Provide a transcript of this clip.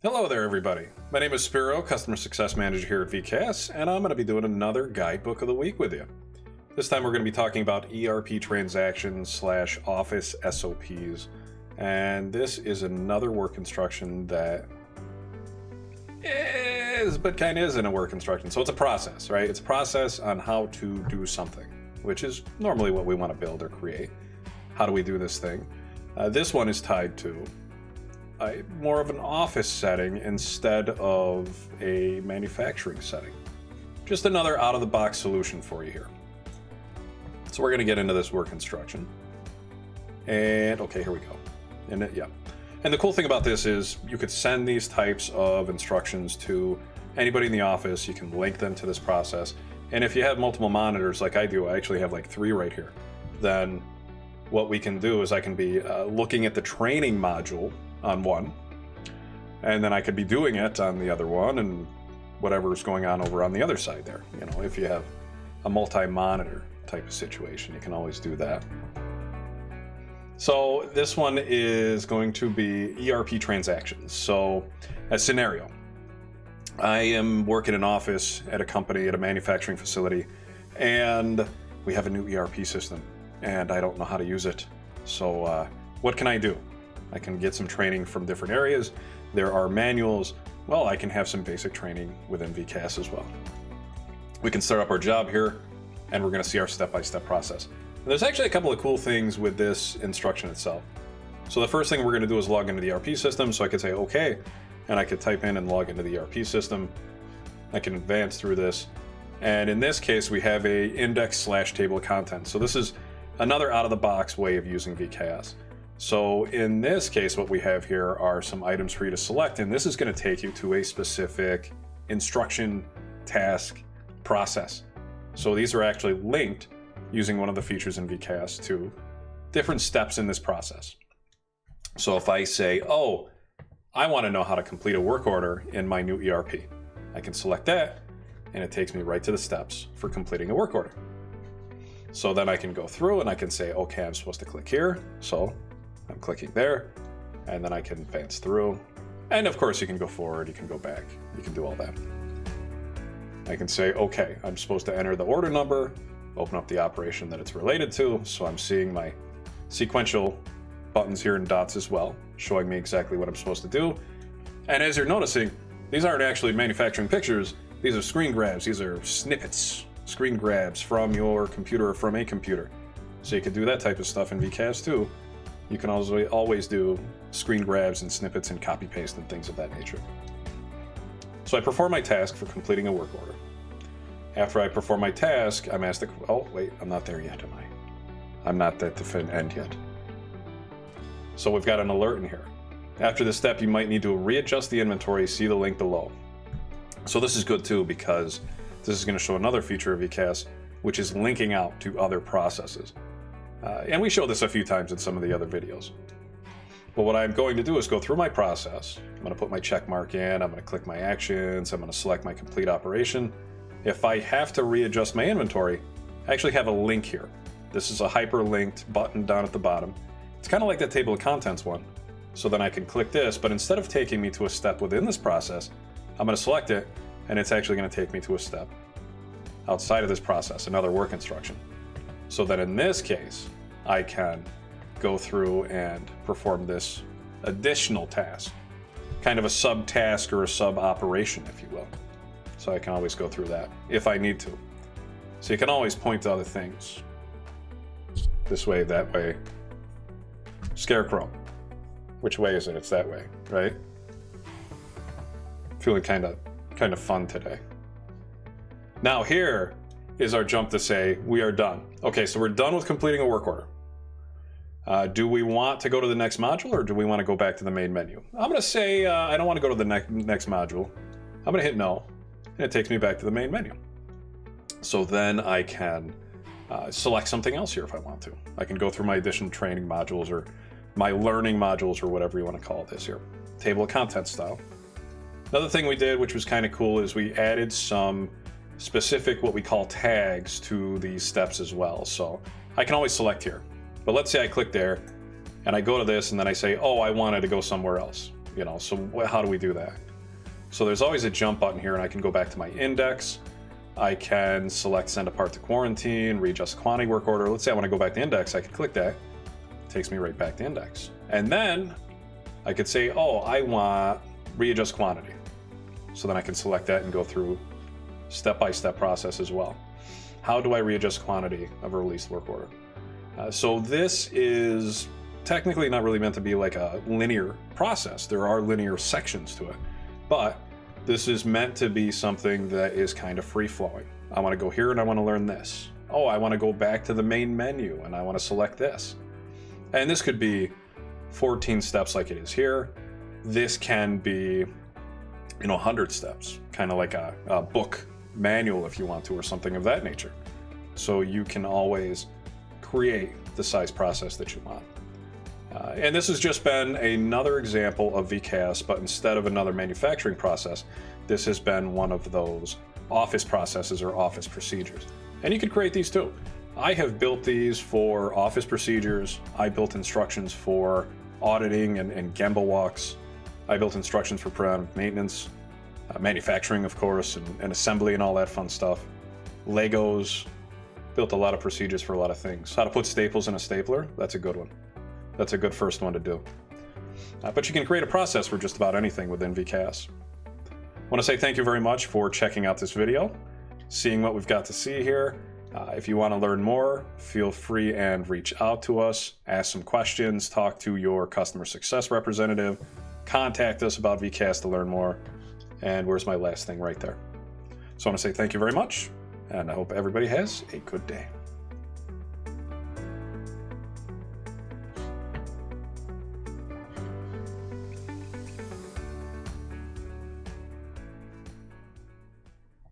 Hello there, everybody. My name is Spero, Customer Success Manager here at VKS, and I'm going to be doing another Guidebook of the Week with you. This time we're going to be talking about ERP transactions / Office SOPs, and this is another work instruction that is, but kind of isn't a work instruction. So it's a process, right? It's a process on how to do something, which is normally what we want to build or create. How do we do this thing? This one is tied to more of an office setting instead of a manufacturing setting. Just another out-of-the-box solution for you here. So we're going to get into this work instruction. And okay, here we go. And the cool thing about this is you could send these types of instructions to anybody in the office. You can link them to this process. And if you have multiple monitors like I do, I actually have like 3 right here, then what we can do is I can be looking at the training module on one, and then I could be doing it on the other one, and whatever's going on over on the other side there. You know, if you have a multi-monitor type of situation, you can always do that. So this one is going to be ERP transactions. So a scenario. I am working in an office at a company, at a manufacturing facility, and we have a new ERP system, and I don't know how to use it. So what can I do? I can get some training from different areas. There are manuals. Well, I can have some basic training within VKS as well. We can start up our job here, and we're going to see our step-by-step process. And there's actually a couple of cool things with this instruction itself. So the first thing we're going to do is log into the ERP system. So I could say, okay, and I could type in and log into the ERP system. I can advance through this. And in this case, we have a index / table of contents. So this is another out-of-the-box way of using VKS. So in this case, what we have here are some items for you to select, and this is going to take you to a specific instruction, task, process. So these are actually linked using one of the features in VKS to different steps in this process. So if I say, oh, I want to know how to complete a work order in my new ERP, I can select that, and it takes me right to the steps for completing a work order. So then I can go through and I can say, okay, I'm supposed to click here. So I'm clicking there, and then I can advance through. And of course, you can go forward, you can go back, you can do all that. I can say, okay, I'm supposed to enter the order number, open up the operation that it's related to. So I'm seeing my sequential buttons here and dots as well, showing me exactly what I'm supposed to do. And as you're noticing, these aren't actually manufacturing pictures. These are screen grabs. These are snippets, screen grabs from your computer or from a computer. So you can do that type of stuff in VKS too. You can always do screen grabs and snippets and copy paste and things of that nature. So I perform my task for completing a work order. After I perform my task, I'm asked oh wait, I'm not there yet, am I? I'm not at the end yet. So we've got an alert in here. After this step, you might need to readjust the inventory, see the link below. So this is good too, because this is going to show another feature of VKS, which is linking out to other processes. And we show this a few times in some of the other videos. But what I'm going to do is go through my process. I'm going to put my check mark in. I'm going to click my actions. I'm going to select my complete operation. If I have to readjust my inventory, I actually have a link here. This is a hyperlinked button down at the bottom. It's kind of like that table of contents one. So then I can click this, but instead of taking me to a step within this process, I'm going to select it, and it's actually going to take me to a step outside of this process, another work instruction. So that in this case, I can go through and perform this additional task, kind of a sub-task or a sub-operation, if you will. So I can always go through that if I need to. So you can always point to other things. This way, that way. Scarecrow. Which way is it? It's that way, right? Feeling kind of fun today. Now here is our jump to say we are done. Okay, so we're done with completing a work order. Do we want to go to the next module, or do we want to go back to the main menu? I'm going to say I don't want to go to the next module. I'm going to hit no, and it takes me back to the main menu. So then I can select something else here if I want to. I can go through my additional training modules or my learning modules or whatever you want to call this here. Table of contents style. Another thing we did, which was kind of cool, is we added some specific what we call tags to these steps as well. So I can always select here. But let's say I click there and I go to this and then I say, oh, I wanted to go somewhere else. So how do we do that? So there's always a jump button here, and I can go back to my index. I can select send a part to quarantine, readjust quantity work order. Let's say I want to go back to index. I can click that. It takes me right back to index. And then I could say, oh, I want readjust quantity. So then I can select that and go through step-by-step process as well. How do I readjust quantity of a released work order? So this is technically not really meant to be like a linear process. There are linear sections to it, but this is meant to be something that is kind of free-flowing. I want to go here and I want to learn this. Oh, I want to go back to the main menu and I want to select this. And this could be 14 steps like it is here. This can be, 100 steps, kind of like a book manual if you want to, or something of that nature. So you can always create the size process that you want. And this has just been another example of VKS, but instead of another manufacturing process, this has been one of those office processes or office procedures. And you could create these too. I have built these for office procedures. I built instructions for auditing and Gemba walks. I built instructions for preventive maintenance, manufacturing, of course, and assembly and all that fun stuff. Legos, built a lot of procedures for a lot of things. How to put staples in a stapler, that's a good one. That's a good first one to do. But you can create a process for just about anything within VKS. I want to say thank you very much for checking out this video, seeing what we've got to see here. If you want to learn more, feel free and reach out to us, ask some questions, talk to your customer success representative, contact us about VKS to learn more. And where's my last thing right there? So I want to say thank you very much, and I hope everybody has a good day.